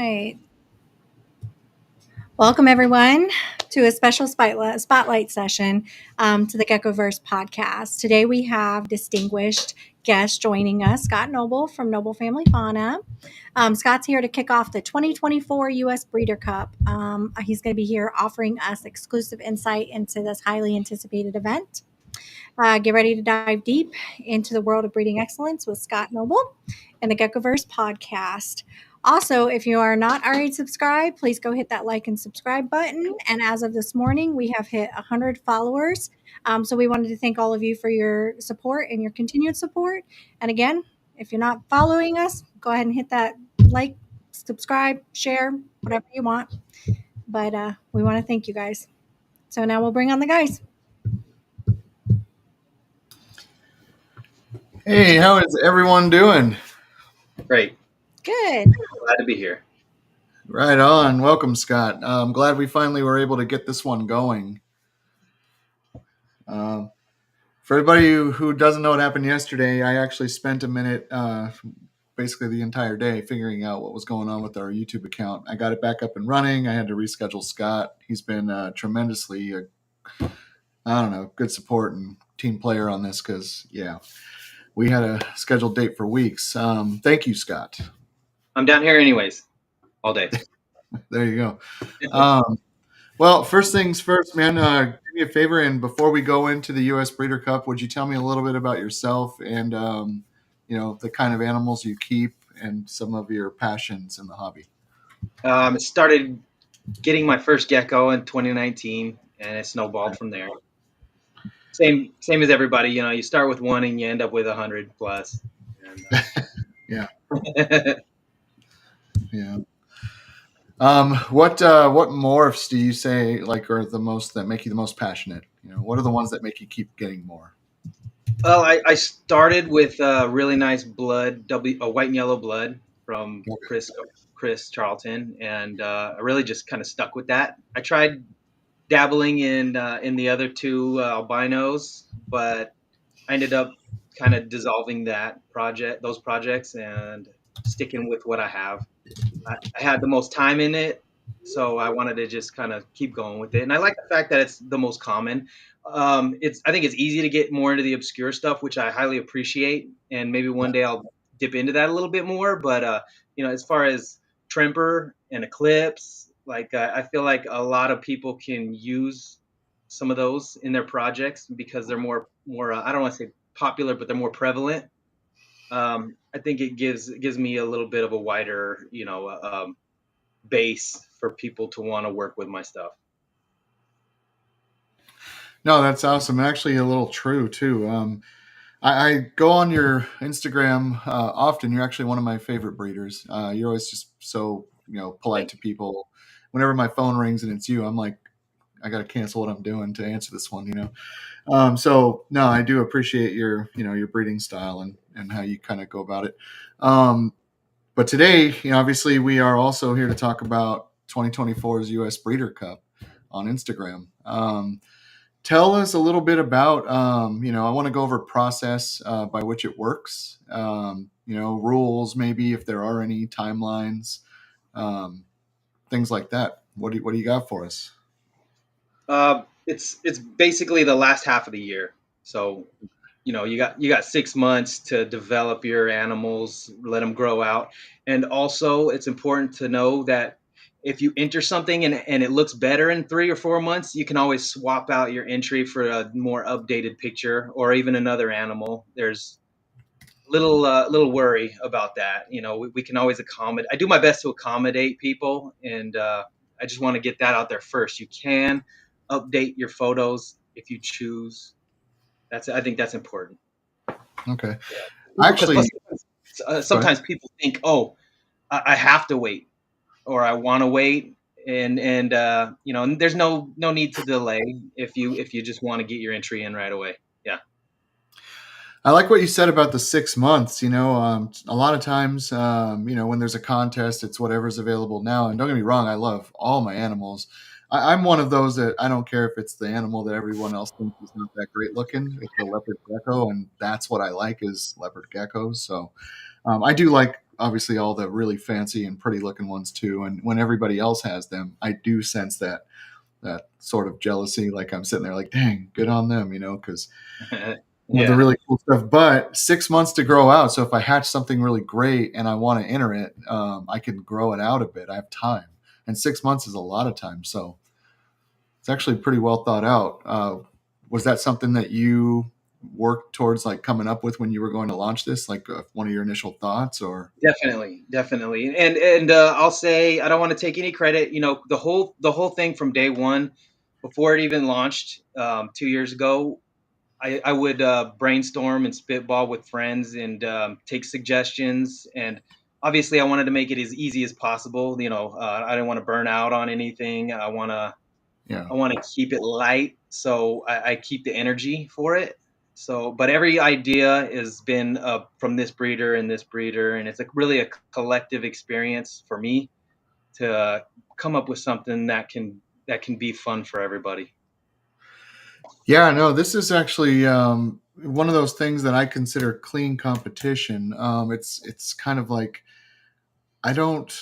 right. Welcome, everyone, to a special spotlight session to the Geckoverse podcast. Today, we have distinguished guest joining us, Scott Noble from Noble Family Fauna. Scott's here to kick off the 2024 U.S. Breeder Cup. He's going to be here offering us exclusive insight into this highly anticipated event. Get ready to dive deep into the world of breeding excellence with Scott Noble and the Geckoverse podcast. Also, if you are not already subscribed, please go hit that like and subscribe button. And as of this morning, we have hit 100 followers. So we wanted to thank all of you for your support and your continued support. And again, if you're not following us, go ahead and hit that like, subscribe, share, whatever you want. But we want to thank you guys. So now we'll bring on the guys. Hey, how is everyone doing? Great. Good. Glad to be here. Right on. Welcome, Scott. I'm glad we finally were able to get this one going. For everybody who doesn't know what happened yesterday, I actually spent a minute, basically the entire day, figuring out what was going on with our YouTube account. I got it back up and running. I had to reschedule Scott. He's been tremendously, good support and team player on this because, we had a scheduled date for weeks. Thank you, Scott. I'm down here anyways, all day. There you go. Well, first things first, man, do me a favor. And before we go into the U.S. Breeder Cup, would you tell me a little bit about yourself and, the kind of animals you keep and some of your passions in the hobby? Started getting my first gecko in 2019, and it snowballed from there. Same as everybody, you start with one and you end up with 100 plus. And, Yeah. Yeah. What morphs do you say are the most that make you the most passionate? What are the ones that make you keep getting more? Well, I started with really nice blood, a white and yellow blood from Chris Charlton, and I really just kind of stuck with that. I tried dabbling in the other two albinos, but I ended up kind of dissolving those projects, and sticking with what I have. I had the most time in it, so I wanted to just kind of keep going with it. And I like the fact that it's the most common. I think it's easy to get more into the obscure stuff, which I highly appreciate. And maybe one day I'll dip into that a little bit more. But as far as Tremper and Eclipse, I feel like a lot of people can use some of those in their projects because they're more I don't want to say popular, but they're more prevalent. I think it gives me a little bit of a wider, base for people to want to work with my stuff. No, that's awesome. Actually, a little true too. I go on your Instagram often. You're actually one of my favorite breeders. You're always just so polite to people. Whenever my phone rings and it's you, I'm like, I got to cancel what I'm doing to answer this one. So no, I do appreciate your breeding style and how you kind of go about it. But today, obviously, we are also here to talk about 2024's U.S. Breeder Cup on Instagram. Tell us a little bit about, I want to go over process by which it works, rules, maybe if there are any timelines, things like that. What do you got for us? It's basically the last half of the year. So, you got 6 months to develop your animals, let them grow out. And also it's important to know that if you enter something and it looks better in 3 or 4 months, you can always swap out your entry for a more updated picture or even another animal. There's little worry about that. We can always accommodate. I do my best to accommodate people, and I just want to get that out there first. You can update your photos if you choose. I think that's important. Okay. Yeah. Actually, sometimes people think, oh, I have to wait, or I want to wait, and there's no need to delay if you just want to get your entry in right away. Yeah. I like what you said about the 6 months. A lot of times, when there's a contest, it's whatever's available now. And don't get me wrong, I love all my animals. I'm one of those that I don't care if it's the animal that everyone else thinks is not that great looking. It's a leopard gecko, and that's what I like is leopard geckos. So I do like obviously all the really fancy and pretty looking ones too. And when everybody else has them, I do sense that sort of jealousy. Like I'm sitting there like, dang, good on them, because the Yeah. really cool stuff. But 6 months to grow out. So if I hatch something really great and I want to enter it, I can grow it out a bit. I have time, and 6 months is a lot of time. So it's actually pretty well thought out. Was that something that you worked towards, like coming up with when you were going to launch this, like one of your initial thoughts, or? Definitely, definitely, and I'll say I don't want to take any credit. The whole thing from day one, before it even launched 2 years ago, I would brainstorm and spitball with friends and take suggestions. And obviously, I wanted to make it as easy as possible. I didn't want to burn out on anything. Yeah. I want to keep it light, so I keep the energy for it. So, but every idea has been from this breeder and this breeder, and it's really a collective experience for me to come up with something that can be fun for everybody. Yeah, no, this is actually one of those things that I consider clean competition. It's kind of like I don't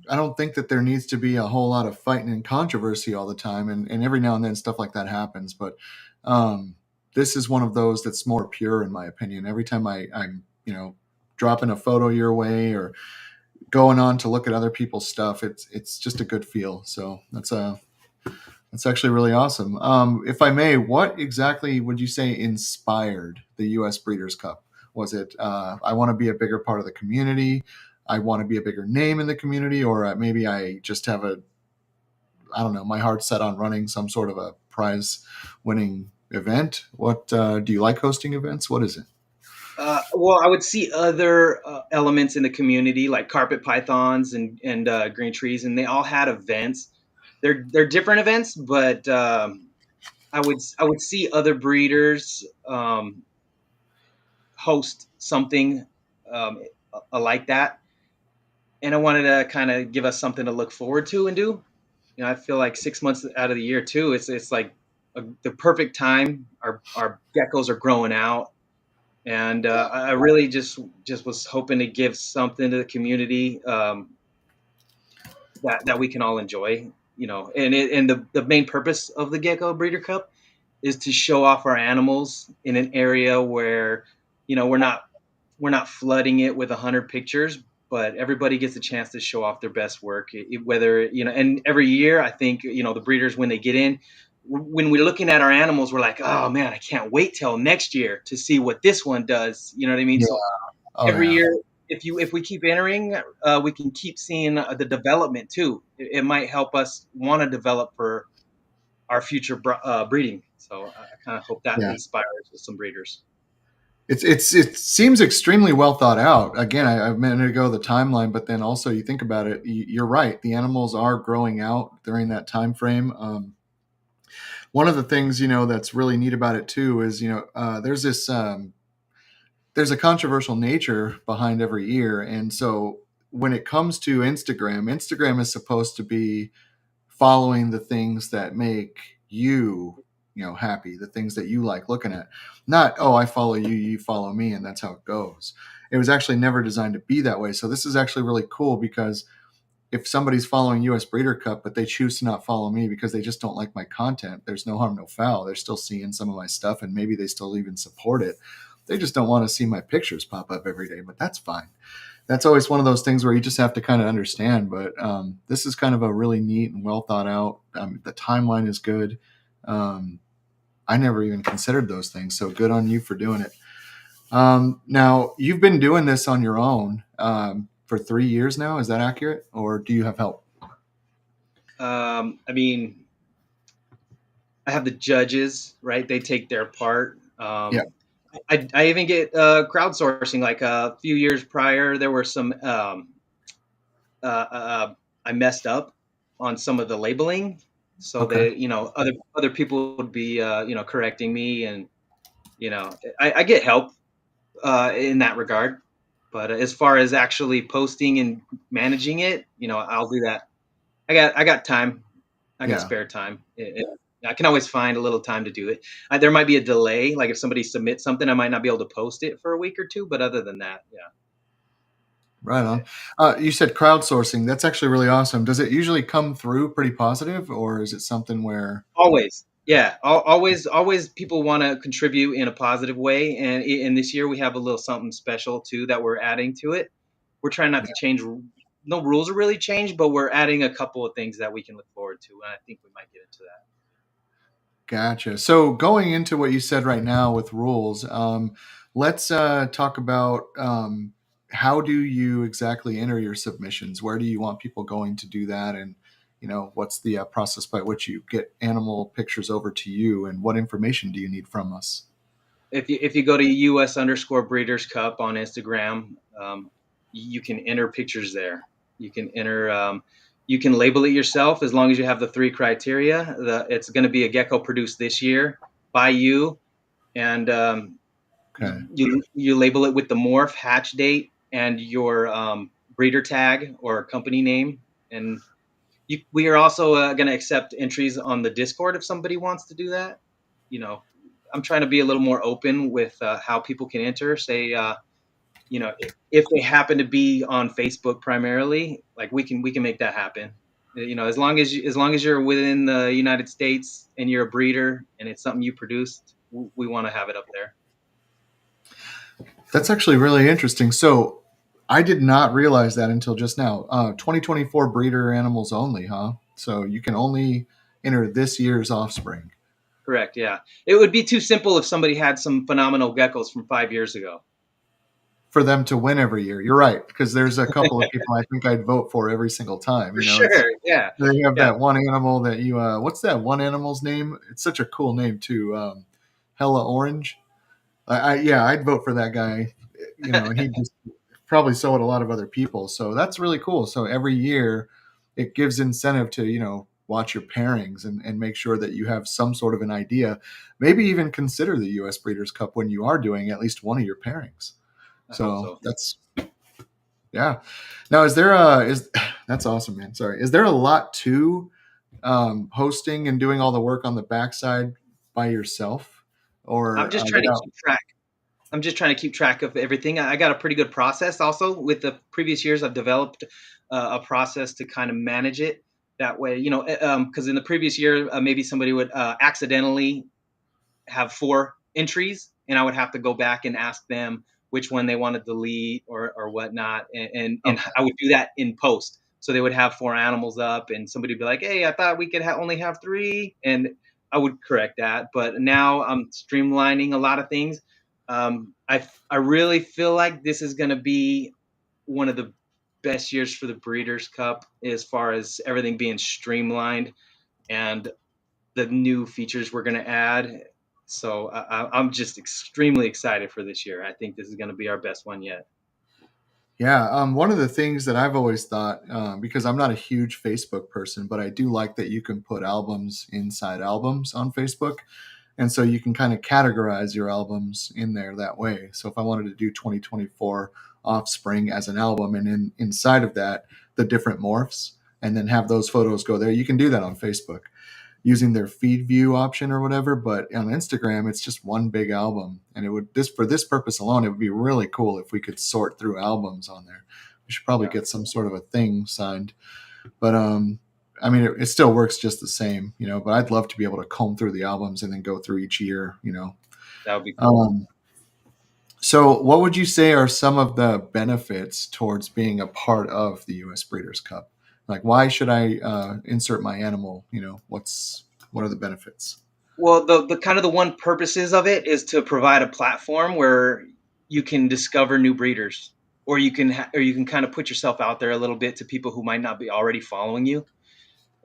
I don't think that there needs to be a whole lot of fighting and controversy all the time, and every now and then stuff like that happens. But um, this is one of those that's more pure, in my opinion. Every time I'm dropping a photo your way or going on to look at other people's stuff, it's just a good feel. So that's actually really awesome. If I may, what exactly would you say inspired the U.S. Breeders' Cup? Was it I want to be a bigger part of the community? I want to be a bigger name in the community, or maybe I just have I don't know, my heart's set on running some sort of a prize-winning event. What do you like hosting events? What is it? Well, I would see other elements in the community like carpet pythons and green trees, and they all had events. They're different events, but I would see other breeders host something um, like that, and I wanted to kind of give us something to look forward to and do. I feel like 6 months out of the year too. It's like the perfect time. Our geckos are growing out, and I really just was hoping to give something to the community that we can all enjoy. And the main purpose of the Gecko Breeder Cup is to show off our animals in an area where we're not flooding it with 100 pictures, but everybody gets a chance to show off their best work. Whether and every year I think the breeders, when they get in, when we're looking at our animals, we're like, oh man, I can't wait till next year to see what this one does. You know what I mean? Yeah. So Oh every yeah. year, if we keep entering, we can keep seeing the development too. It might help us want to develop for our future breeding. So I kind of hope that Yeah. inspires some breeders. It seems extremely well thought out. Again, I meant to go the timeline, but then also you think about it, you're right. The animals are growing out during that time frame. One of the things that's really neat about it too is there's a controversial nature behind every ear, and so when it comes to Instagram is supposed to be following the things that make you happy, the things that you like looking at, not, oh, I follow you, you follow me, and that's how it goes. It was actually never designed to be that way. So this is actually really cool, because if somebody's following US Breeder Cup but they choose to not follow me because they just don't like my content, there's no harm, no foul. They're still seeing some of my stuff, and maybe they still even support it. They just don't want to see my pictures pop up every day, but that's fine. That's always one of those things where you just have to kind of understand. But this is kind of a really neat and well thought out. The timeline is good. Um, I never even considered those things. So good on you for doing it. Now, you've been doing this on your own for 3 years now. Is that accurate? Or do you have help? I mean, I have the judges, right? They take their part. Yeah. I even get crowdsourcing. Like a few years prior, there were some I messed up on some of the labeling, so Okay. that other people would be correcting me, and I get help in that regard. But as far as actually posting and managing it, I'll do that. I got time. I got Yeah. spare time. I can always find a little time to do it. There might be a delay, like if somebody submits something, I might not be able to post it for a week or two. But other than that, yeah. Right on. You said crowdsourcing. That's actually really awesome. Does it usually come through pretty positive, or is it something where? Always, yeah, always people want to contribute in a positive way, and this year we have a little something special too that we're adding to it. We're trying not to change. No rules are really changed, but we're adding a couple of things that we can look forward to, and I think we might get into that. Gotcha. So going into what you said right now with rules, let's talk about how do you exactly enter your submissions? Where do you want people going to do that? And, what's the process by which you get animal pictures over to you? And what information do you need from us? If you go to US underscore Breeders Cup on Instagram, you can enter pictures there. You can enter. You can label it yourself as long as you have the three criteria. It's going to be a gecko produced this year by you, and Okay. you label it with the morph, hatch date, and your breeder tag or company name. And we are also going to accept entries on the Discord if somebody wants to do that. You know, I'm trying to be a little more open with how people can enter. Say, if they happen to be on Facebook primarily, like we can make that happen. As long as you're within the United States and you're a breeder and it's something you produced, we want to have it up there. That's actually really interesting. So I did not realize that until just now. 2024 breeder animals only, huh? So you can only enter this year's offspring. Correct. Yeah, it would be too simple if somebody had some phenomenal geckos from 5 years ago. For them to win every year. You're right, because there's a couple of people I think I'd vote for every single time. For sure. Yeah. They have Yeah. that one animal that you. What's that one animal's name? It's such a cool name too. Hella Orange. Yeah, I'd vote for that guy. And he just probably so would a lot of other people. So that's really cool. So every year, it gives incentive to watch your pairings and make sure that you have some sort of an idea. Maybe even consider the U.S. Breeders' Cup when you are doing at least one of your pairings. I hope So so. yeah. Now, is there a is that's awesome, man. Sorry, is there a lot to hosting and doing all the work on the backside by yourself, I'm or just trying to without? keep track. I'm just trying to keep track of everything. I got a pretty good process. Also, with the previous years, I've developed a process to kind of manage it. That way, because in the previous year, maybe somebody would accidentally have four entries, and I would have to go back and ask them which one they want to delete or whatnot, and Okay. I would do that in post. So they would have four animals up, and somebody would be like, "Hey, I thought we could only have three," and I would correct that. But now I'm streamlining a lot of things. I really feel like this is going to be one of the best years for the Breeders' Cup as far as everything being streamlined and the new features we're going to add. So I'm just extremely excited for this year. I think this is going to be our best one yet. Yeah, one of the things that I've always thought, because I'm not a huge Facebook person, but I do like that you can put albums inside albums on Facebook. And so you can kind of categorize your albums in there that way. So if I wanted to do 2024 Offspring as an album and inside of that, the different morphs, and then have those photos go there, you can do that on Facebook using their feed view option or whatever. But on Instagram, it's just one big album. And it would, this for this purpose alone, it would be really cool if we could sort through albums on there. We should probably Yeah, get some sort of a thing signed. But I mean, it still works just the same, but I'd love to be able to comb through the albums and then go through each year. that would be cool. Um, so what would you say are some of the benefits towards being a part of the U.S. Breeders' Cup? Like, why should I insert my animal? What are the benefits? Well, the kind of the one purposes of it is to provide a platform where you can discover new breeders, or you can kind of put yourself out there a little bit to people who might not be already following you.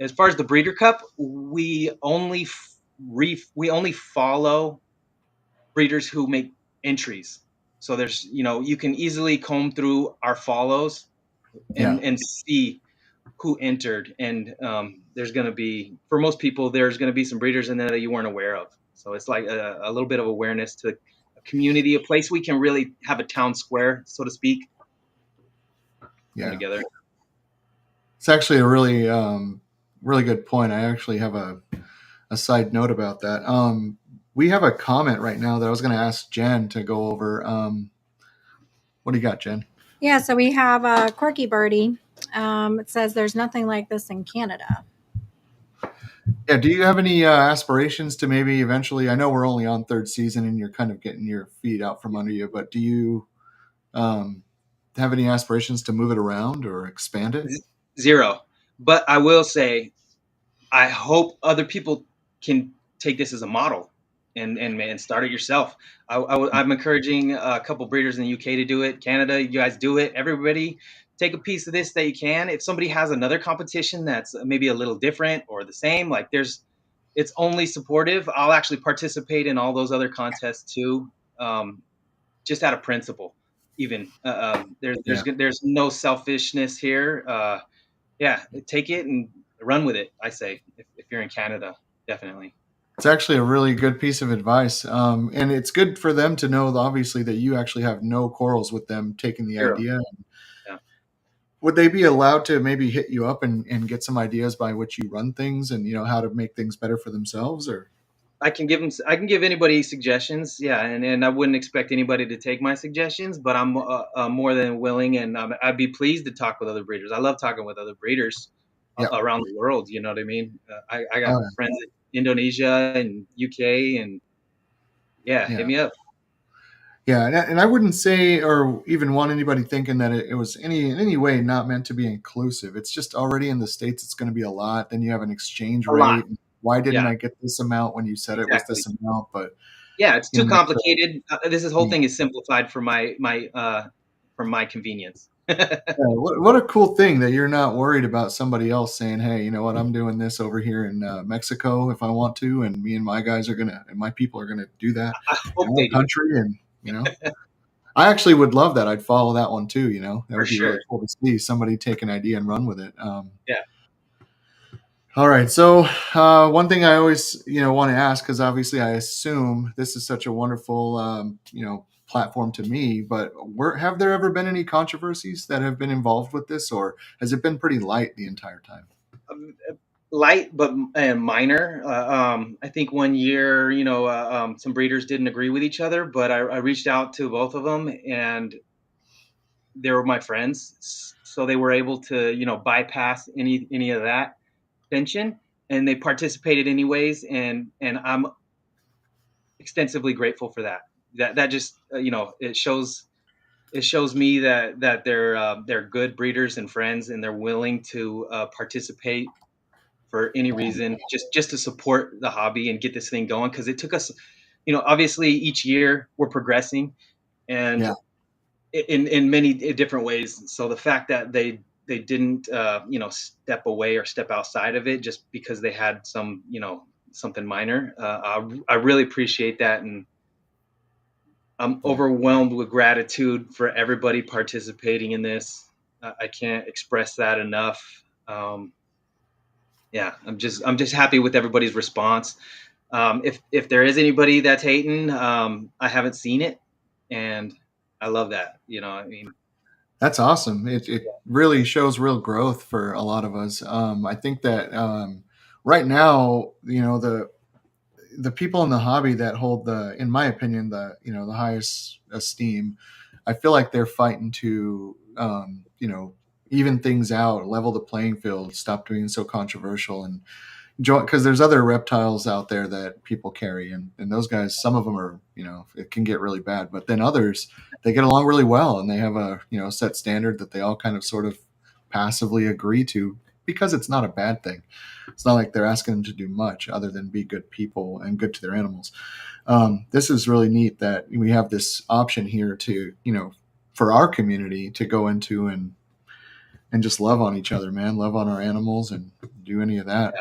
As far as the Breeder Cup, we only follow breeders who make entries. So you can easily comb through our follows Yeah, and see who entered. And there's going to be, for most people, there's going to be some breeders in there that you weren't aware of. So it's like a little bit of awareness to a community, a place we can really have a town square, so to speak, come yeah. together. It's actually a really good point. I actually have a side note about that. We have a comment right now that I was going to ask Jen to go over. What do you got, Jen? Yeah, so we have a Quirky Birdie. It says there's nothing like this in Canada. Yeah. Do you have any aspirations to maybe eventually? I know we're only on third season and you're kind of getting your feet out from under you, but do you um, have any aspirations to move it around or expand it? Zero. But I will say, I hope other people can take this as a model and start it yourself. I'm encouraging a couple breeders in the UK to do it. Canada, you guys do it. Everybody, take a piece of this that you can. If somebody has another competition that's maybe a little different or the same, like it's only supportive. I'll actually participate in all those other contests too, just out of principle. Even Yeah. there's no selfishness here. Yeah, take it and run with it. I say, if you're in Canada, definitely. It's actually a really good piece of advice. And it's good for them to know, obviously, that you actually have no quarrels with them taking the Zero. idea. Yeah. Would they be allowed to maybe hit you up and get some ideas by which you run things and, how to make things better for themselves? Or, I can give them. I can give anybody suggestions. Yeah, and I wouldn't expect anybody to take my suggestions, but I'm more than willing, and I'd be pleased to talk with other breeders. I love talking with other breeders yeah. around the world. You know what I mean? I got Oh, friends in Indonesia and UK, and yeah, hit yeah. me up. Yeah, and I wouldn't say or even want anybody thinking that it was in any way not meant to be inclusive. It's just already in the States, it's going to be a lot. Then you have an exchange A lot. rate. Why didn't Yeah, I get this amount when you said it was exactly. this amount? But Yeah, it's too in metro, complicated. This whole thing is simplified for my convenience. yeah, what a cool thing that you're not worried about somebody else saying, "Hey, you know what? I'm doing this over here in Mexico if I want to, and me and my guys are gonna, and my people are gonna do that I in hope our they do, country." And I actually would love that. I'd follow that one too. That for would be really sure. cool to see somebody take an idea and run with it. Yeah. All right. So one thing I always, want to ask, because obviously I assume this is such a wonderful, platform to me, but have there ever been any controversies that have been involved with this, or has it been pretty light the entire time? Um, Light but minor. I think one year, some breeders didn't agree with each other, but I reached out to both of them, and they were my friends, so they were able to, bypass any of that tension, and they participated anyways, and I'm extensively grateful for that. That just, it shows me that they're good breeders and friends, and they're willing to participate for any reason, just to support the hobby and get this thing going. Because it took us, obviously each year we're progressing, and Yeah. in many different ways. So the fact that they didn't step away or step outside of it just because they had some something minor, I really appreciate that, and I'm Yeah. overwhelmed with gratitude for everybody participating in this. I can't express that enough. Yeah, I'm just happy with everybody's response. If there is anybody that's hating, I haven't seen it, and I love that. I mean, That's awesome. It really shows real growth for a lot of us. I think that right now, the people in the hobby that hold in my opinion, the highest esteem, I feel like they're fighting to, even things out, level the playing field, stop being so controversial, and join, because there's other reptiles out there that people carry, and those guys, some of them are, it can get really bad, but then others, they get along really well, and they have a, set standard that they all kind of sort of passively agree to, because it's not a bad thing. It's not like they're asking them to do much other than be good people and good to their animals. This is really neat that we have this option here to, for our community to go into and just love on each other, man, love on our animals and do any of that.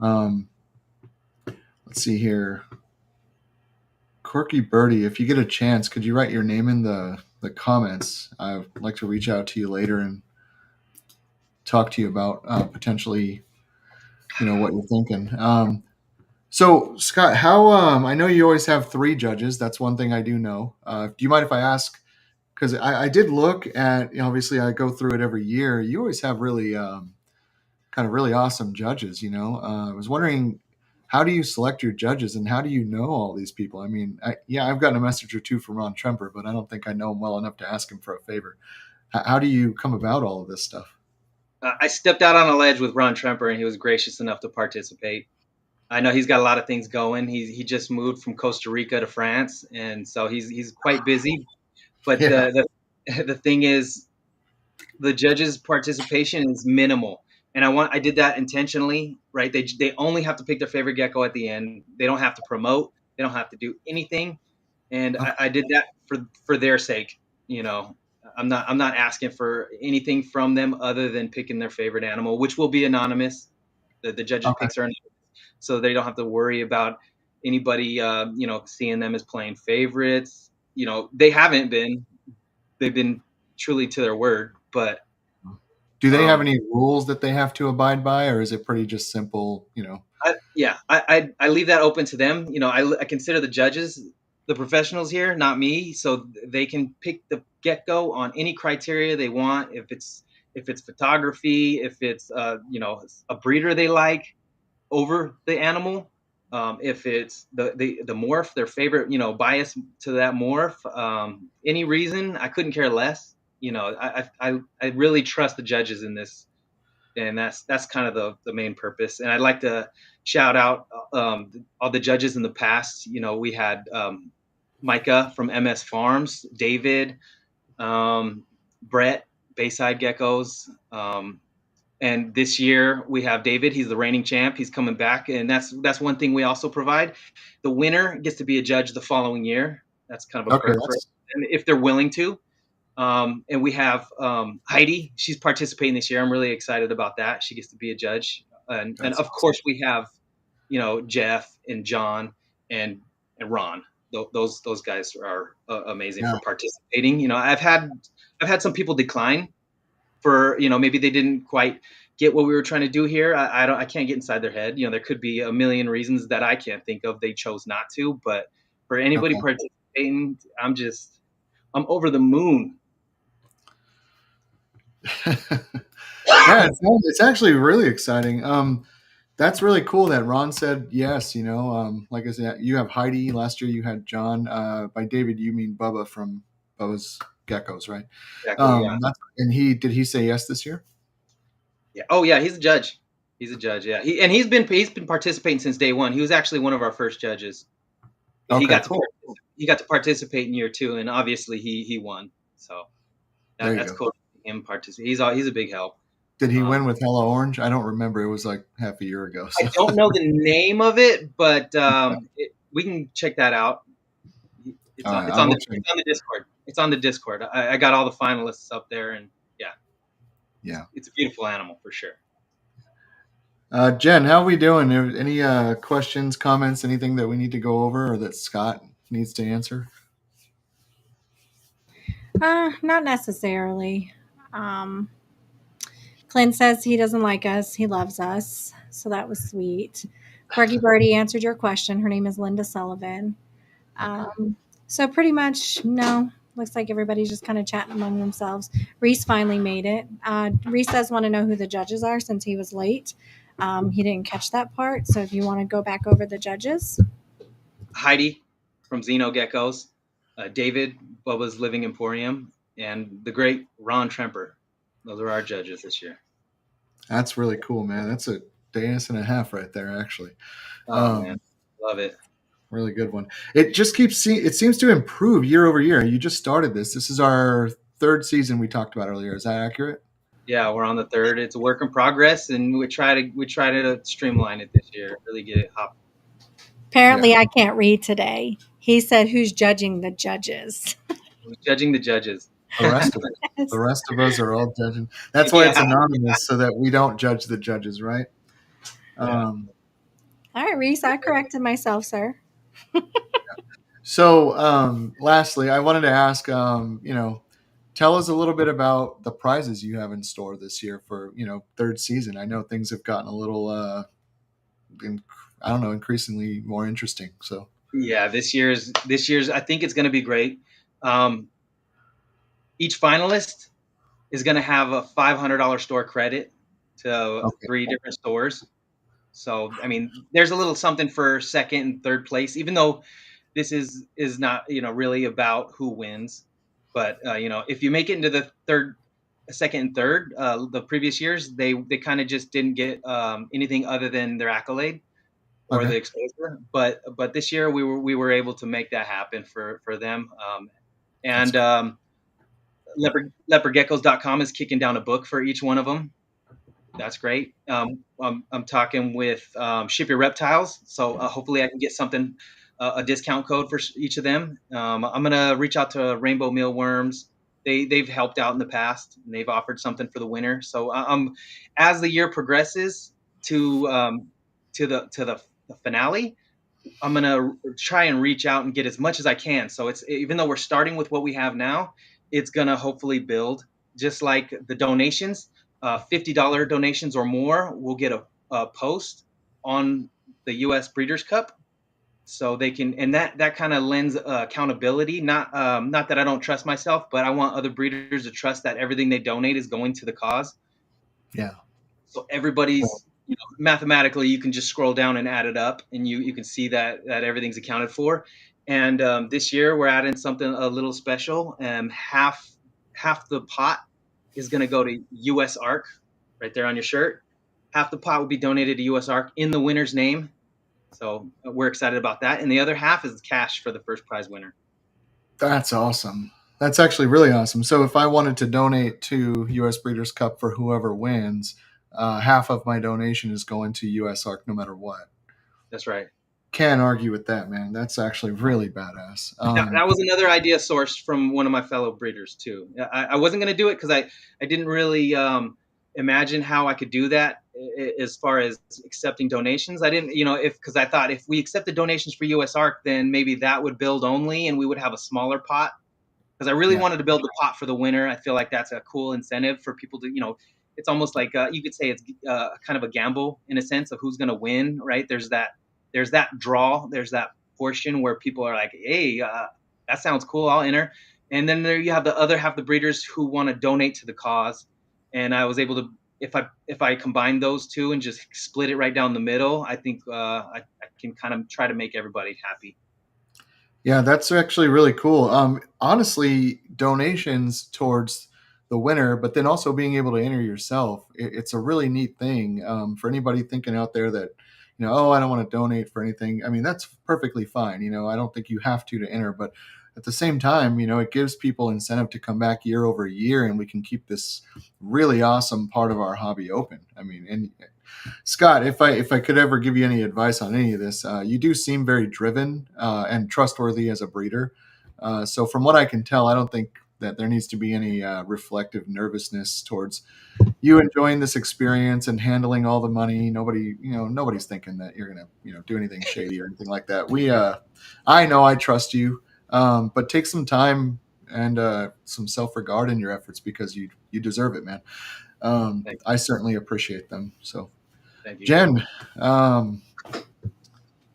Um, let's see here. Quirky Birdie, if you get a chance, could you write your name in the comments? I'd like to reach out to you later and talk to you about potentially, what you're thinking. So, Scott, how I know you always have three judges. That's one thing I do know. Do you mind if I ask? Because I did look at, obviously, I go through it every year. You always have really kind of really awesome judges. I was wondering, how do you select your judges, and how do you know all these people? I mean, yeah, I've gotten a message or two from Ron Tremper, but I don't think I know him well enough to ask him for a favor. How do you come about all of this stuff? I stepped out on a ledge with Ron Tremper, and he was gracious enough to participate. I know he's got a lot of things going. He just moved from Costa Rica to France, and so he's quite busy. But Yeah. the thing is, the judges' participation is minimal, and I did that intentionally, right? They only have to pick their favorite gecko at the end. They don't have to promote. They don't have to do anything, and Okay. I did that for their sake. You know, I'm not asking for anything from them other than picking their favorite animal, which will be anonymous. The judges' Okay. picks are anonymous, so they don't have to worry about anybody, seeing them as playing favorites. They haven't been. They've been truly to their word, but Do they have um, any rules that they have to abide by, or is it pretty just simple? I leave that open to them. I consider the judges the professionals here, not me, so they can pick the get-go on any criteria they want. If it's photography, if it's a breeder they like over the animal, if it's the morph, their favorite, bias to that morph, any reason, I couldn't care less. I really trust the judges in this, and that's kind of the main purpose. And I'd like to shout out all the judges in the past. We had Micah from MS Farms, David, Brett, Bayside Geckos, and this year we have David. He's the reigning champ. He's coming back, and that's one thing we also provide. The winner gets to be a judge the following year. That's kind of a Okay, perk for, that's and if they're willing to. And we have Heidi. She's participating this year. I'm really excited about that. She gets to be a judge, and that's of course we have Jeff and John and Ron. Those guys are amazing yeah. for participating. I've had some people decline for maybe they didn't quite get what we were trying to do here. I can't get inside their head. There could be a million reasons that I can't think of. They chose not to, but for anybody Okay. participating, I'm over the moon. Yeah, it's actually really exciting. That's really cool that Ron said yes. Like I said, you have Heidi. Last year you had John. By David, you mean Bubba from Bubba's Geckos, right? Exactly. Yeah. And he say yes this year? Yeah. Oh yeah, he's a judge. He's a judge. Yeah. He's been participating since day one. He was actually one of our first judges. Yeah, he Okay, got to cool. he got to participate in year two, and obviously he won. So There you that's go. cool. Him participate. He's a big help. Did he Um, win with Hello Orange? I don't remember. It was like half a year ago. I So don't know the name of it, but we can check that out. It's all on right, it's I on the will check. it's on the Discord. It's on the Discord. I got all the finalists up there, and yeah, Yeah. it's a beautiful animal for sure. Jen, how are we doing? Any questions, comments, anything that we need to go over or that Scott needs to answer? Not necessarily. Um, Clint says he doesn't like us. He loves us. So that was sweet. Corgi Birdie answered your question. Her name is Linda Sullivan. Okay. So pretty much, no. Looks like everybody's just kind of chatting among themselves. Reese finally made it. Reese does want to know who the judges are since he was late. He didn't catch that part. So if you want to go back over the judges. Heidi from Xeno Geckos, David, Bubba's Living Emporium, and the great Ron Tremper. Those are our judges this year. That's really cool, man. That's a dance and a half right there, actually. Oh man, love it. Really good one. It just it seems to improve year over year. You just started this. This is our third season we talked about earlier. Is that accurate? Yeah, we're on the third. It's a work in progress, and we try to streamline it this year. Really get it hop. Apparently, Yeah. I can't read today. He said, "Who's judging the judges?" Who's judging the judges? The rest of us. The rest of us are all judging. That's why it's Yeah, anonymous, so that we don't judge the judges, right? yeah. All right, Reese, I corrected myself, sir. So, lastly, I wanted to ask, tell us a little bit about the prizes you have in store this year for, third season. I know things have gotten a little, I don't know, increasingly more interesting. So, Yeah, this year's. I think it's going to be great. Um, each finalist is going to have a $500 store credit to okay, three different stores. So, I mean, there's a little something for second and third place, even though this is not really about who wins. But if you make it into the second and third. The previous years, they kind of just didn't get anything other than their accolade or Okay. the exposure. But this year we were able to make that happen for them. That's And leopardgeckos.com is kicking down a book for each one of them. That's great. I'm talking with Ship Your Reptiles, so hopefully I can get something, a discount code for each of them. I'm gonna reach out to Rainbow Mealworms. They've helped out in the past, and they've offered something for the winter. So as the year progresses to the finale, I'm gonna try and reach out and get as much as I can. So it's, even though we're starting with what we have now, it's gonna hopefully build. Just like the donations, $50 donations or more will get a post on the U.S. Breeders' Cup, so they can, and that kind of lends accountability. Not that I don't trust myself, but I want other breeders to trust that everything they donate is going to the cause. yeah. So everybody's, mathematically, you can just scroll down and add it up, and you can see that everything's accounted for. And this year we're adding something a little special. Half the pot is going to go to U.S. Arc, right there on your shirt. Half the pot will be donated to U.S. Arc in the winner's name. So we're excited about that, and the other half is cash for the first prize winner. That's awesome. That's actually really awesome. So if I wanted to donate to U.S. Breeders' Cup for whoever wins, half of my donation is going to U.S. Arc no matter what. That's right. Can't argue with that, man. That's actually really badass. That was another idea sourced from one of my fellow breeders too. I wasn't going to do it because I didn't really imagine how I could do that as far as accepting donations. I didn't, because I thought if we accepted donations for US Arc, then maybe that would build only and we would have a smaller pot, because I really Yeah. wanted to build the pot for the winner. I feel like that's a cool incentive for people to, it's almost like, you could say it's kind of a gamble in a sense of who's going to win, right? There's that draw, there's that portion where people are like, hey, that sounds cool, I'll enter. And then there you have the other half, the breeders who want to donate to the cause. And I was able to, if I combine those two and just split it right down the middle, I think I can kind of try to make everybody happy. Yeah, that's actually really cool. Honestly, donations towards the winner, but then also being able to enter yourself, it's a really neat thing. For anybody thinking out there that, oh, I don't want to donate for anything. I mean, that's perfectly fine. I don't think you have to enter, but at the same time, it gives people incentive to come back year over year, and we can keep this really awesome part of our hobby open. I mean, and Scott, if I could ever give you any advice on any of this, you do seem very driven and trustworthy as a breeder. So from what I can tell, I don't think that there needs to be any reflective nervousness towards you enjoying this experience and handling all the money. Nobody's thinking that you're gonna, do anything shady or anything like that. I know I trust you, but take some time and some self-regard in your efforts, because you deserve it, man. Thank I certainly appreciate them. So. Thank you. Jen,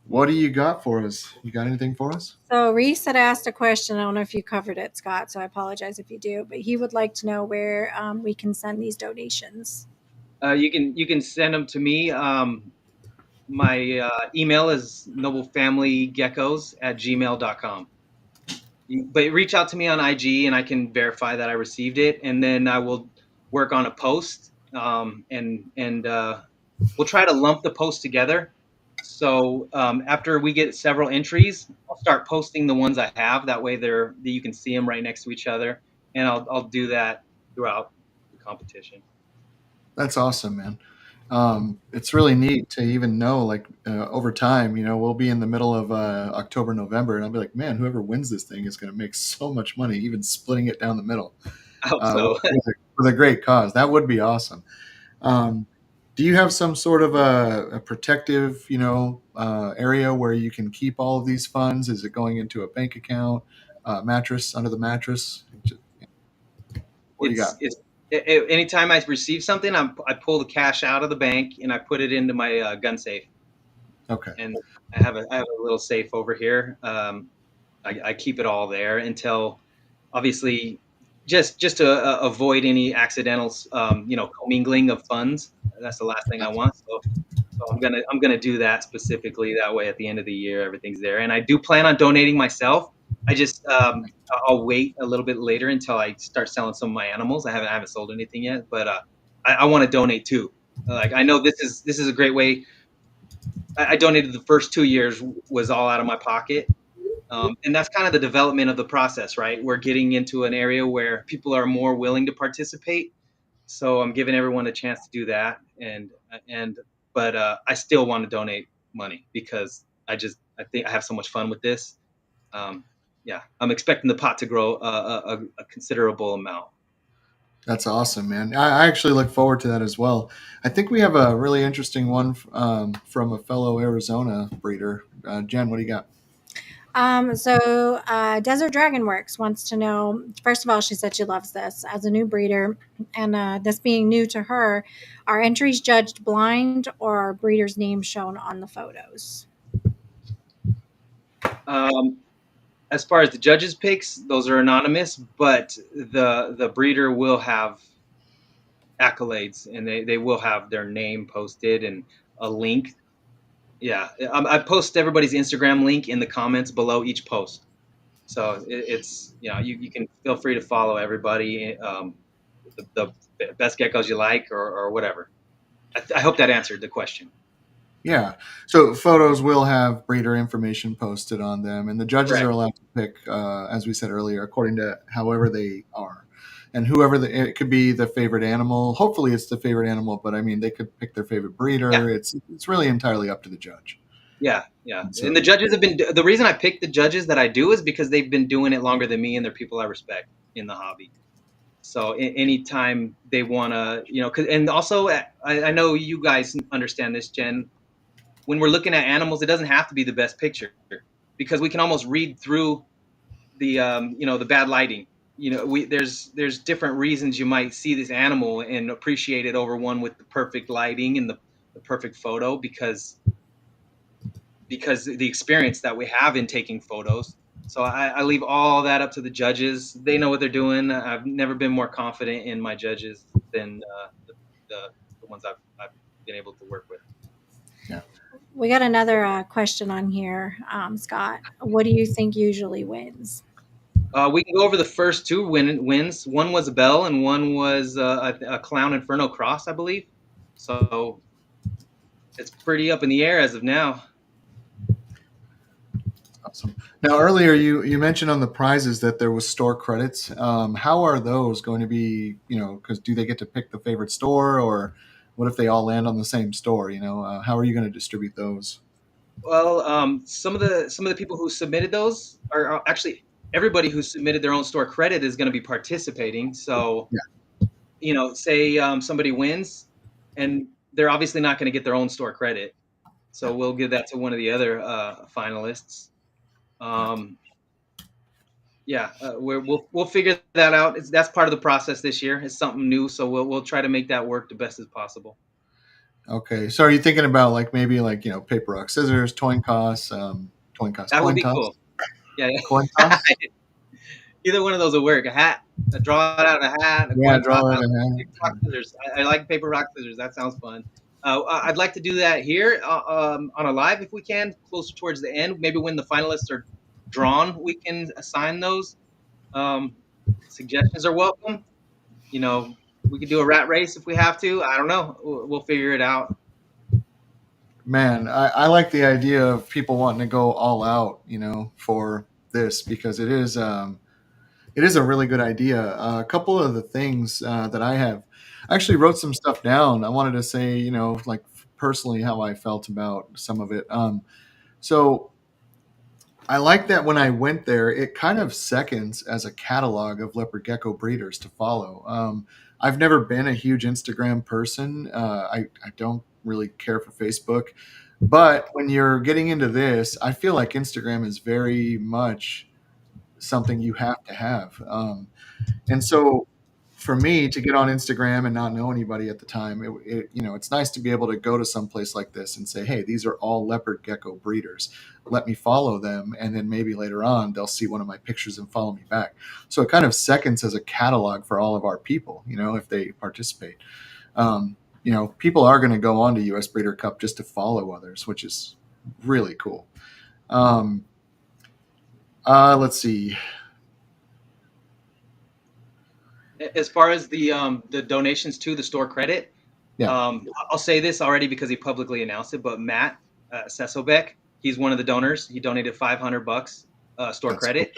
what do you got for us? You got anything for us? So Reese had asked a question. I don't know if you covered it, Scott, so I apologize if you do, but he would like to know where we can send these donations. You can send them to me. My email is noblefamilygeckos@gmail.com. But reach out to me on IG and I can verify that I received it, and then I will work on a post, and we'll try to lump the post together. So after we get several entries, I'll start posting the ones I have. That way, you can see them right next to each other, and I'll do that throughout the competition. That's awesome, man. It's really neat to even know, like, over time, we'll be in the middle of October, November, and I'll be like, man, whoever wins this thing is going to make so much money, even splitting it down the middle I hope with, so. with a great cause. That would be awesome. Um, do you have some sort of a protective, area where you can keep all of these funds? Is it going into a bank account, mattress under the mattress? What do you got? It's anytime I receive something, I pull the cash out of the bank and I put it into my gun safe. Okay. And I have a little safe over here. I keep it all there until, obviously, just to avoid any accidentals, commingling of funds. That's the last thing I want. So I'm gonna do that specifically. That way, at the end of the year, everything's there. And I do plan on donating myself. I just I'll wait a little bit later until I start selling some of my animals. I haven't sold anything yet, but I want to donate too. Like I know this is a great way. I donated the first 2 years was all out of my pocket. And that's kind of the development of the process, right? We're getting into an area where people are more willing to participate. So I'm giving everyone a chance to do that. And but I still want to donate money because I think I have so much fun with this. Um, yeah, I'm expecting the pot to grow a considerable amount. That's awesome, man. I actually look forward to that as well. I think we have a really interesting one from a fellow Arizona breeder. Jen, what do you got? Desert Dragon Works wants to know. First of all, she said she loves this as a new breeder, and this being new to her, are entries judged blind or are breeders' names shown on the photos? Um, as far as the judges' picks, those are anonymous, but the breeder will have accolades and they will have their name posted and a link. Yeah, I post everybody's Instagram link in the comments below each post. So it's you can feel free to follow everybody, the best geckos you like or whatever. I hope that answered the question. Yeah. So photos will have breeder information posted on them, and the judges are Correct. allowed to pick, as we said earlier, according to however they are, and it could be the favorite animal. Hopefully, it's the favorite animal, but I mean, they could pick their favorite Yeah, breeder. It's really entirely up to the judge. yeah. And And the so, judges have been the reason I picked the judges that I do is because they've been doing it longer than me and they're people I respect in the hobby. So anytime they want to, and also I know you guys understand this, Jen. When we're looking at animals, it doesn't have to be the best picture because we can almost read through the bad lighting. There's different reasons you might see this animal and appreciate it over one with the perfect lighting and the perfect photo because the experience that we have in taking photos. So I leave all that up to the judges. They know what they're doing. I've never been more confident in my judges than the, the ones I've been able to work with. yeah. We got another question on here, Scott. What do you think usually wins? We can go over the first two wins. One was a bell, and one was a clown inferno cross, I believe. So it's pretty up in the air as of now. Awesome. Now, earlier you mentioned on the prizes that there was store credits. How are those going to be? Because do they get to pick the favorite store, or what if they all land on the same store? How are you going to distribute those? Well, some of the people who submitted those are actually everybody who submitted their own store credit is going to be participating. So Yeah, say somebody wins, and they're obviously not going to get their own store credit. yeah, So we'll give that to one of the other finalists. yeah. Um, yeah, we'll figure that out. That's part of the process this year. It's something new, so we'll try to make that work the best as possible. Okay. So, are you thinking about like maybe like paper rock scissors, That would coin be toss, cool. Yeah, coin yeah. toss? Either one of those will work. A hat, a draw it out of a hat, a Yeah, coin toss. draw it Paper in rock hand. scissors. I like paper rock scissors. That sounds fun. I'd like to do that here on a live if we can, closer towards the end. Maybe when the finalists are drawn, we can assign those. Um, Suggestions are welcome. You know, we could do a rat race if we have to. I don't know. We'll figure it out. Man, I like the idea of people wanting to go all out, for this because it is a really good idea. A couple of the things that I actually wrote some stuff down. I wanted to say, like personally how I felt about some of it. So I like that when I went there, it kind of seconds as a catalog of leopard gecko breeders to follow. I've never been a huge Instagram person. I don't really care for Facebook. But when you're getting into this, I feel like Instagram is very much something you have to have. And so for me to get on Instagram and not know anybody at the time, it's nice to be able to go to some place like this and say, hey, these are all leopard gecko breeders. Let me follow them. And then maybe later on, they'll see one of my pictures and follow me back. So it kind of seconds as a catalog for all of our people, if they participate. People are going to go on to US Breeder Cup just to follow others, which is really cool. Um, Let's see. As far as the donations to the store credit, Yeah, I'll say this already because he publicly announced it. But Matt Sesobek, he's one of the donors. He donated $500 store that's cool. credit.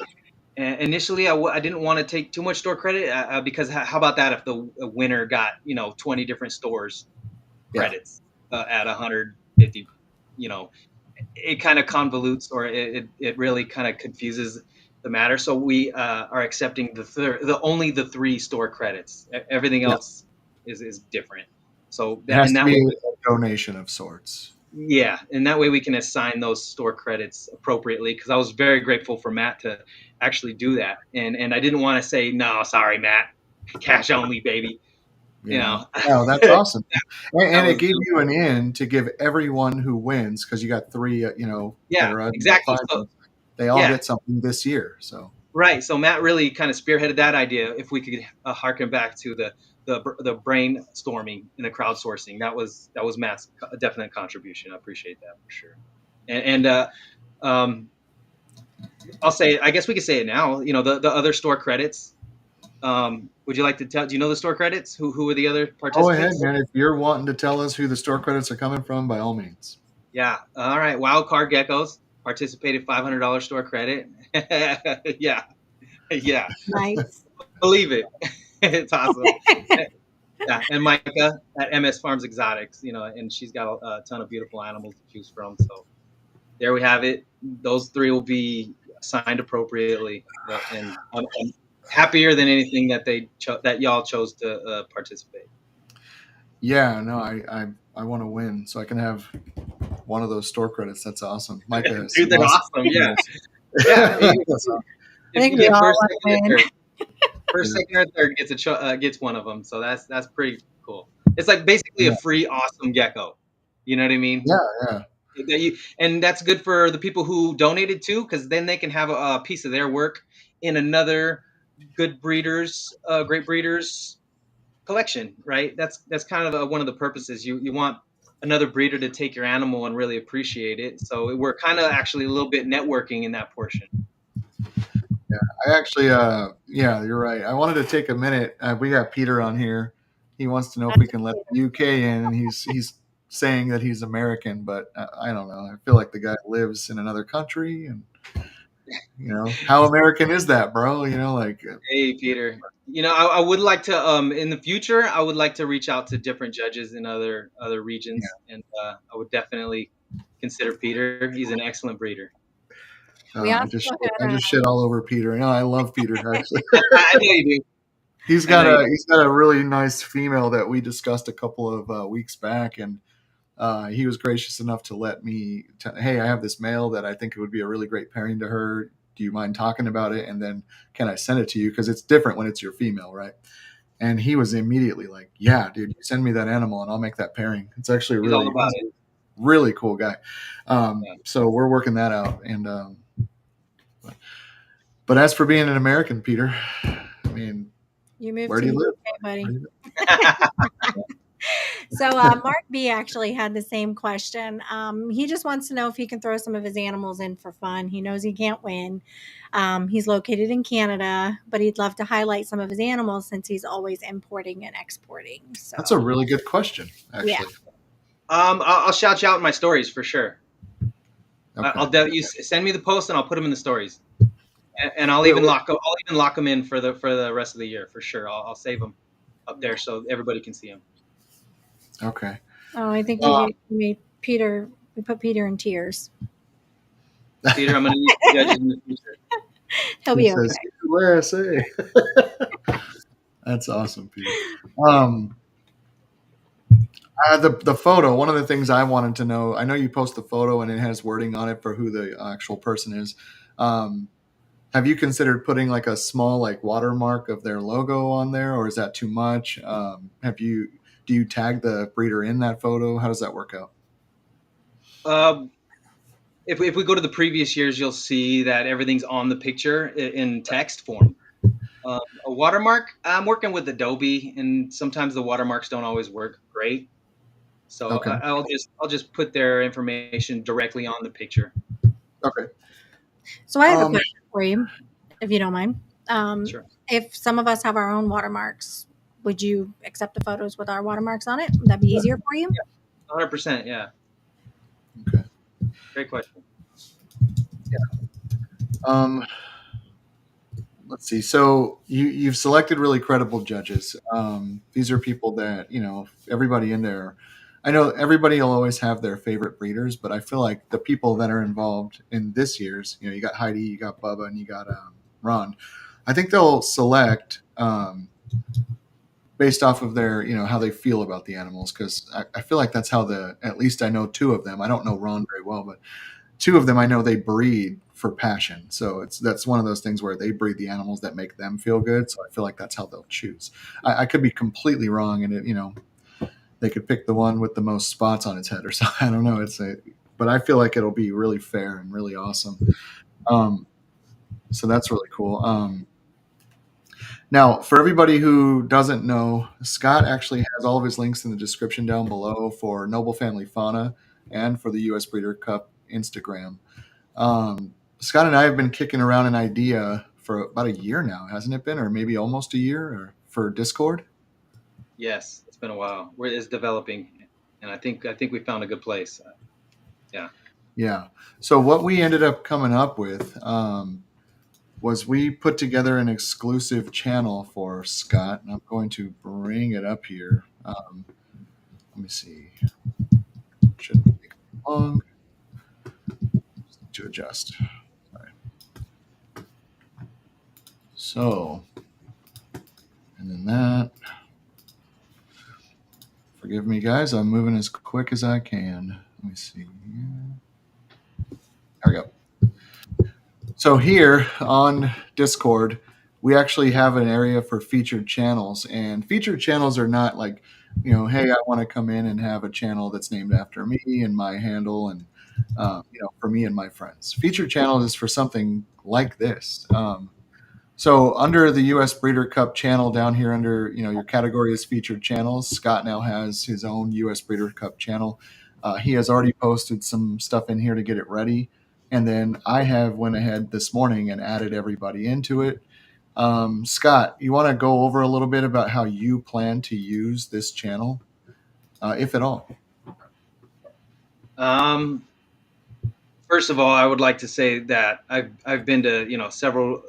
And initially, I didn't want to take too much store credit because how about that if the winner got 20 different stores Yeah, credits at 150, you know, it kind of convolutes or it really kind of confuses the matter. So we are accepting the only the three store credits. Everything yeah. else is different. So It that has in to that be way, a donation of sorts. yeah, in that way we can assign those store credits appropriately. Because I was very grateful for Matt to actually do that, and I didn't want to say no, sorry, Matt, cash only, baby. You Yeah. know, Oh, that's that awesome. And it was gave you an in to give everyone who wins, because you got three, that yeah, are under the exactly. five. So They all yeah, get something this year. So right. So Matt really kind of spearheaded that idea. If we could harken back to the brainstorming and the crowdsourcing, that was Matt's definite contribution. I appreciate that for sure. And um, I'll say it. I guess we could say it now. The other store credits. Would you like to tell? Do you know the store credits? Who are the other go ahead, participants? man. If you're wanting to tell us who the store credits are coming from, by all means. Yeah. All right. Wild Card Geckos participated $500 store credit. Yeah. Yeah. Nice. Believe it. It's awesome. Yeah, and Micah at MS Farms Exotics, and she's got a ton of beautiful animals to choose from. So there we have it. Those three will be assigned appropriately, and I'm happier than anything that that y'all chose to participate. Yeah, no, I want to win, so I can have one of those store credits. That's awesome. Micah has Dude, some they're awesome awesome. Yeah, ideas. yeah. That's awesome. I If think you we get all first, want second, to or win. third, first, Yeah, second, or third gets one of them. So that's pretty cool. It's like basically a yeah, free, awesome gecko. You know what I mean? yeah, yeah. And that's good for the people who donated too, because then they can have a piece of their work in another great breeders collection, right? That's kind of one of the purposes. You want another breeder to take your animal and really appreciate it. So we're kind of actually a little bit networking in that portion. I actually, yeah, you're right. I wanted to take a minute. We got Peter on here. He wants to know if we can let the UK in, and he's saying that he's American, but I don't know. I feel like the guy lives in another country, and how American is that, bro? Like Hey, Peter. I would like to in the future I would like to reach out to different judges in other regions, and I would definitely consider Peter. He's an excellent breeder. We I also just I had just shit all over Peter. No, I love Peter actually. I know you do. He's I got know you a do. he's got a really nice female that we discussed a couple of weeks back, and he was gracious enough to let me. Hey, I have this male that I think it would be a really great pairing to her. Do you mind talking about it? And then can I send it to you? Because it's different when it's your female, right? And he was immediately like, "Yeah, dude, you send me that animal, and I'll make that pairing." It's actually He's all really about he's it. a really cool guy. Yeah. So we're working that out. And but as for being an American, Peter, I mean, you moved where to do you the live? UK, Where buddy. do you live? So Mark B actually had the same question. He just wants to know if he can throw some of his animals in for fun. He knows he can't win. He's located in Canada, but he'd love to highlight some of his animals since he's always importing and exporting. That's a So really good question, yeah, actually. I'll shout you out in my stories for sure. Okay. You send me the post and I'll put them in the stories, and I'll Wait, even wait. lock them in for the rest of the year for sure. I'll save them up there so everybody can see them. Okay. oh, I think Uh, we made Peter. We put Peter in tears. Peter, I'm going to need some judges in the future. He'll it be okay. says USA. That's awesome, Peter. Um, the photo. One of the things I wanted to know. I know you post the photo and it has wording on it for who the actual person is. Um, have you considered putting like a small like watermark of their logo on there, or is that too much? Do you tag the breeder in that photo? How does that work out? Um, if we go to the previous years, you'll see that everything's on the picture in text form. A watermark, I'm working with Adobe, and sometimes the watermarks don't always work great. So Okay. I'll just put their information directly on the picture. Okay. So I have a Um, question for you, if you don't mind. Um, Sure. if some of us have our own watermarks, would you accept the photos with our watermarks on it? Would that be easier for you? Yeah. 100%. Yeah. okay. Great question. Um, let's see. So you've selected really credible judges. These are people that everybody in there. I know everybody will always have their favorite breeders, but I feel like the people that are involved in this year's, you got Heidi, you got Bubba, and you got Ron. I think they'll select based off of their, how they feel about the animals, because I feel like that's how at least I know two of them. I don't know Ron very well, but two of them I know they breed for passion. So that's one of those things where they breed the animals that make them feel good. So I feel like that's how they'll choose. I could be completely wrong, and they could pick the one with the most spots on its head or something. I don't know. But I feel like it'll be really fair and really awesome. Um, so that's really cool. Now, for everybody who doesn't know, Scott actually has all of his links in the description down below for Noble Family Fauna and for the U.S. Breeder Cup Instagram. Scott and I have been kicking around an idea for about a year now, hasn't it been? Or maybe almost a year for Discord? Yes, it's been a while. It's developing, and I think we found a good place. Yeah. Yeah. So what we ended up coming up with was we put together an exclusive channel for Scott, and I'm going to bring it up here. Let me see. Shouldn't take long to adjust. Sorry. So, and then that. Forgive me, guys. I'm moving as quick as I can. Let me see. There we go. So here on Discord, we actually have an area for featured channels, and featured channels are not like, hey, I want to come in and have a channel that's named after me and my handle, and for me and my friends. Featured channel is for something like this. So under the U.S. Breeder Cup channel down here, under your category is featured channels, Scott now has his own U.S. Breeder Cup channel. He has already posted some stuff in here to get it ready, and then I have went ahead this morning and added everybody into it. Scott, you want to go over a little bit about how you plan to use this channel, if at all? Um, First of all, I would like to say that I've been to several.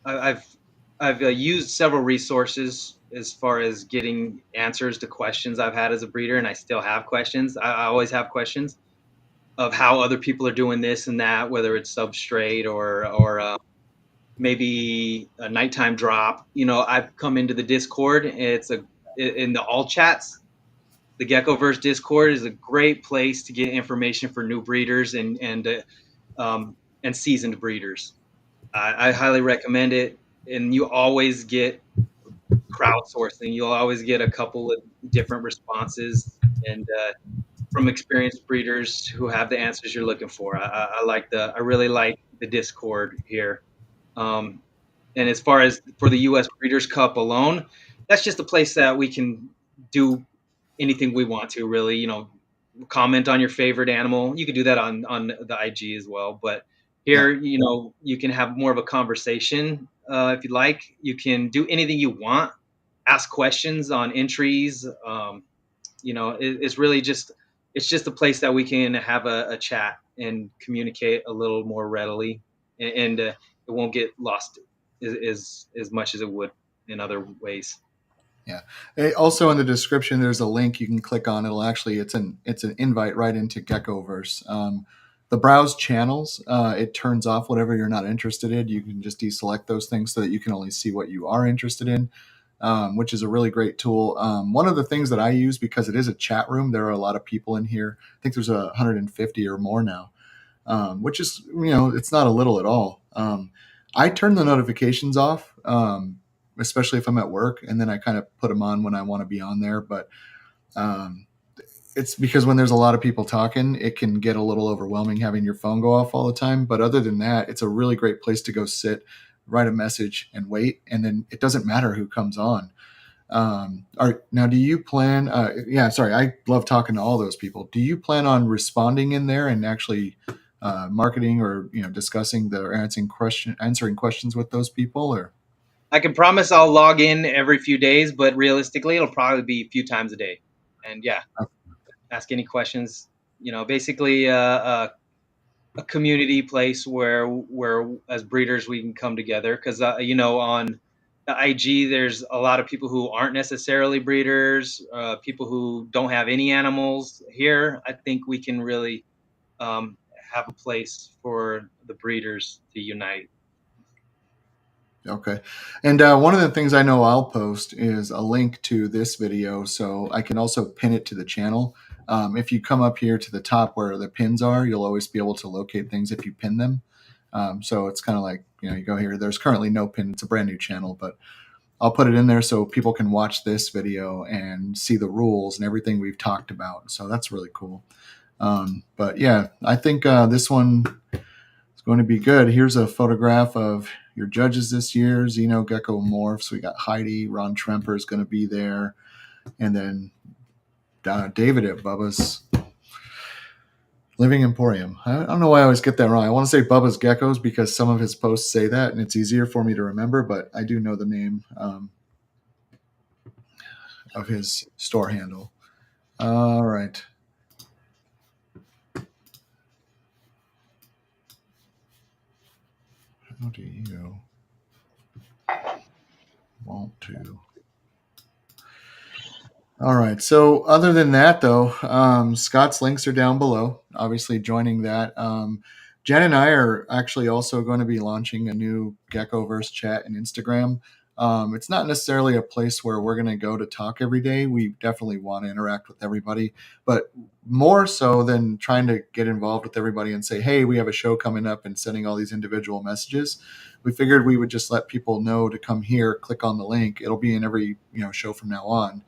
I've used several resources as far as getting answers to questions I've had as a breeder, and I still have questions. I always have questions of how other people are doing this and that, whether it's substrate or maybe a nighttime drop. I've come into the Discord. It's in the all chats. The Geckoverse Discord is a great place to get information for new breeders and seasoned breeders. I highly recommend it, and you always get crowdsourcing. You'll always get a couple of different responses and from experienced breeders who have the answers you're looking for. I really like the Discord here. Um, and as far as for the U.S. Breeders' Cup alone, that's just a place that we can do anything we want to. Really, comment on your favorite animal. You can do that on the IG as well. But Yeah. here, you can have more of a conversation if you like. You can do anything you want. Ask questions on entries. It's really just a place that we can have a chat and communicate a little more readily, and it won't get lost as much as it would in other ways. Yeah. Also in the description, there's a link you can click on. It's an invite right into Geckoverse. The browse channels, it turns off whatever you're not interested in. You can just deselect those things so that you can only see what you are interested in, which is a really great tool. One of the things that I use, because it is a chat room, there are a lot of people in here. I think there's 150 or more now, which is, it's not a little at all. I turn the notifications off, especially if I'm at work, and then I kind of put them on when I want to be on there. But um, it's because when there's a lot of people talking, it can get a little overwhelming having your phone go off all the time. But other than that, it's a really great place to go sit, write a message, and wait. And then it doesn't matter who comes on. Now, do you plan? Yeah, sorry, I love talking to all those people. Do you plan on responding in there and actually marketing or discussing or answering questions with those people? Or I can promise I'll log in every few days, but realistically, it'll probably be a few times a day. And yeah, ask any questions. Basically, a community place where as breeders we can come together, because on the IG there's a lot of people who aren't necessarily breeders, people who don't have any animals. Here I think we can really um, have a place for the breeders to unite. Okay. And one of the things I know I'll post is a link to this video, so I can also pin it to the channel. If you come up here to the top where the pins are, you'll always be able to locate things if you pin them. So it's kind of like, you go here. There's currently no pin. It's a brand new channel, but I'll put it in there so people can watch this video and see the rules and everything we've talked about. So that's really cool. But yeah, I think this one is going to be good. Here's a photograph of your judges this year, Zeno Gecko Morphs. We got Heidi, Ron Tremper is going to be there. And then David at Bubba's Living Emporium. I don't know why I always get that wrong. I want to say Bubba's Geckos because some of his posts say that, and it's easier for me to remember, but I do know the name of his store handle. All right. How do you want to? All right. So, other than that, though, Scott's links are down below. Obviously, joining that. Jen and I are actually also going to be launching a new Geckoverse chat and Instagram. It's not necessarily a place where we're going to go to talk every day. We definitely want to interact with everybody, but more so than trying to get involved with everybody and say, hey, we have a show coming up and sending all these individual messages. We figured we would just let people know to come here, click on the link. It'll be in every show from now on,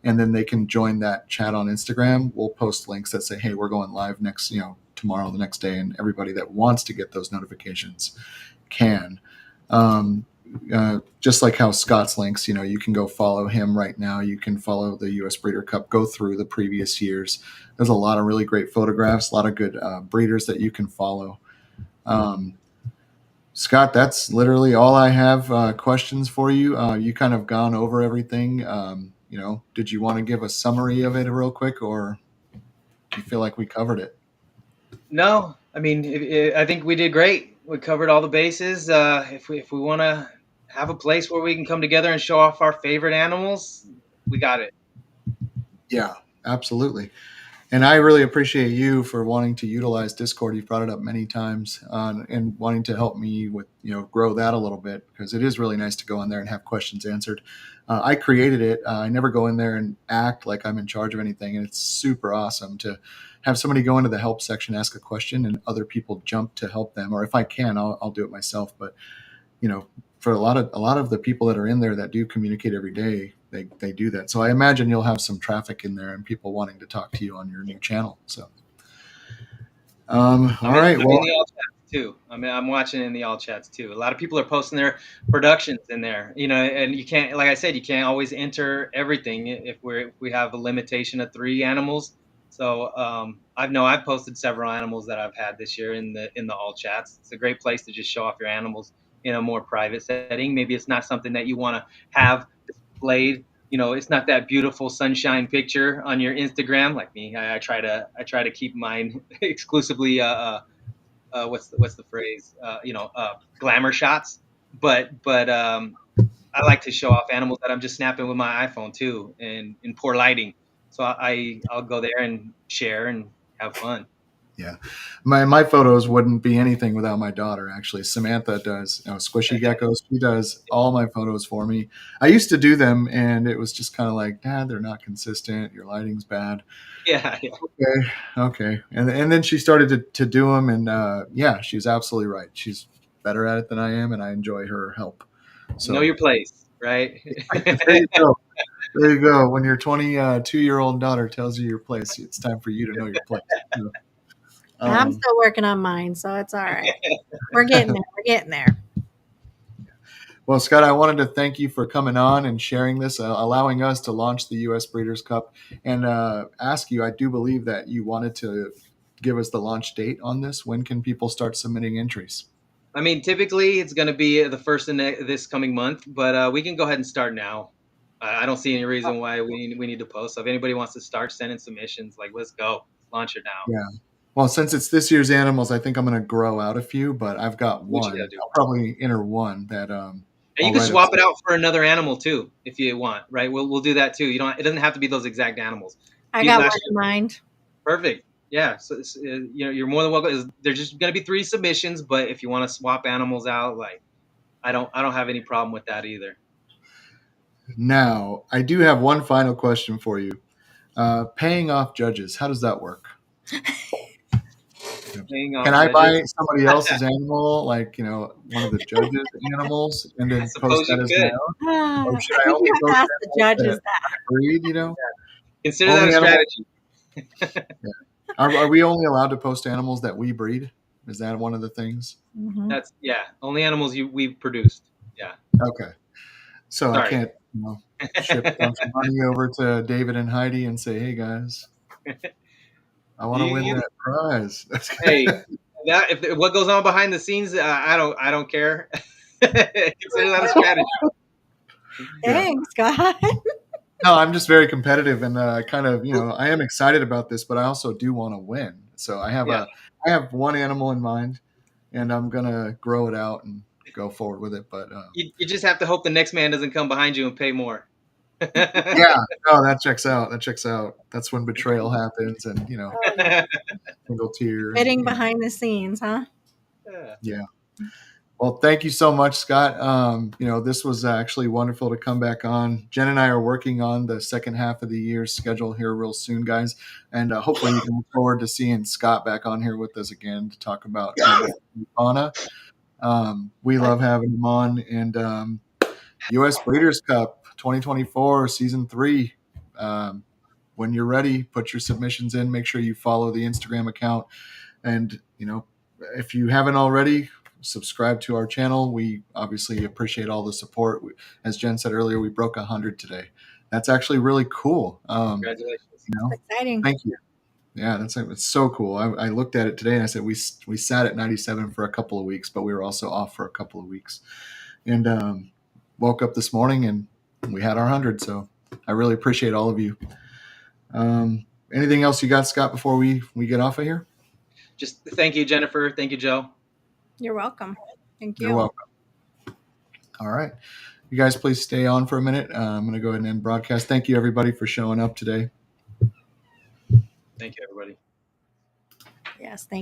and then they can join that chat on Instagram. We'll post links that say, hey, we're going live next, tomorrow, the next day, and everybody that wants to get those notifications can. Just like how Scott's links, you can go follow him right now. You can follow the U.S. Breeder Cup, go through the previous years. There's a lot of really great photographs, a lot of good breeders that you can follow. Scott, that's literally all I have questions for you. You kind of gone over everything. Did you want to give a summary of it real quick, or do you feel like we covered it? No, I mean, I think we did great. We covered all the bases. If we want to have a place where we can come together and show off our favorite animals, we got it. Yeah, absolutely. And I really appreciate you for wanting to utilize Discord. You've brought it up many times, and wanting to help me with, grow that a little bit, because it is really nice to go in there and have questions answered. I created it. I never go in there and act like I'm in charge of anything. And it's super awesome to have somebody go into the help section, ask a question, and other people jump to help them. Or if I can, I'll do it myself. But, for a lot of the people that are in there that do communicate every day, they do that. So I imagine you'll have some traffic in there and people wanting to talk to you on your new channel. So, all right. I'm in the all chats too. I'm watching in the all chats too. A lot of people are posting their productions in there, and you can't, like I said, you can't always enter everything if we have a limitation of 3 animals. So I've posted several animals that I've had this year in the all chats. It's a great place to just show off your animals in a more private setting. Maybe it's not something that you want to have displayed. It's not that beautiful sunshine picture on your Instagram like me. I try to keep mine exclusively what's the phrase, glamour shots, but I like to show off animals that I'm just snapping with my iPhone too, and in poor lighting. So I'll go there and share and have fun. Yeah, my photos wouldn't be anything without my daughter. Actually, Samantha does squishy geckos. She does all my photos for me. I used to do them, and it was just kind of like, Dad, they're not consistent. Your lighting's bad. Yeah. Okay. And then she started to do them, and yeah, she's absolutely right. She's better at it than I am, and I enjoy her help. So Know your place, right? there you go. There you go. When your 22-year-old daughter tells you your place, it's time for you to know your place. I'm still working on mine, so it's all right. We're getting there. We're getting there. Well, Scott, I wanted to thank you for coming on and sharing this, allowing us to launch the U.S. Breeders' Cup, and ask you. I do believe that you wanted to give us the launch date on this? When can people start submitting entries? I mean, typically it's going to be the first in this coming month, but we can go ahead and start now. I don't see any reason why we need to post. So if anybody wants to start sending submissions, like, let's go, launch it now. Yeah. Well, since it's this year's animals, I think I'm going to grow out a few, but I've got What you one. gotta do. I'll probably enter one that And I'll you can write swap it out for another animal too, if you want. Right? We'll do that too. You don't. It doesn't have to be those exact animals. I got one Last in mind. Perfect. Yeah. So you're more than welcome. There's just going to be 3 submissions, but if you want to swap animals out, like, I don't have any problem with that either. Now, I do have one final question for you. Paying off judges, how does that work? Can I buy somebody else's animal, like, one of the judges' animals, and then post that as my own? Or should I I think only you have to post ask the animals judges that that. I breed, Consider Only that a animals- strategy. Yeah. Are we only allowed to post animals that we breed? Is that one of the things? Mhm. That's only animals we've produced. Yeah. Okay. So Sorry. I can't ship a bunch of money over to David and Heidi and say, hey guys, I want to win that prize. Hey, if what goes on behind the scenes, I don't care. Consider that a strategy. Thanks, God. No, I'm just very competitive and kind of, I am excited about this, but I also do want to win. So I have one animal in mind, and I'm gonna grow it out and go forward with it. But you just have to hope the next man doesn't come behind you and pay more. yeah, no, that checks out. That's when betrayal happens, and single tier. Bidding behind the scenes, huh? Yeah. Well, thank you so much, Scott. This was actually wonderful to come back on. Jen and I are working on the second half of the year's schedule here real soon, guys. And hopefully you can look forward to seeing Scott back on here with us again to talk about fauna. We love having him on. And U.S. Breeders' Cup 2024, Season 3. When you're ready, put your submissions in. Make sure you follow the Instagram account. And, if you haven't already, subscribe to our channel. We obviously appreciate all the support. As Jen said earlier, we broke 100 today. That's actually really cool. Congratulations. That's exciting. Thank you. Yeah, it's so cool. I looked at it today and I said we sat at 97 for a couple of weeks, but we were also off for a couple of weeks. And woke up this morning and we had our 100. So I really appreciate all of you. Anything else you got, Scott, before we get off of here? Just thank you, Jennifer. Thank you, Joe. You're welcome. Thank you. You're welcome. All right. You guys, please stay on for a minute. I'm going to go ahead and end broadcast. Thank you, everybody, for showing up today. Thank you, everybody. Yes, thank you.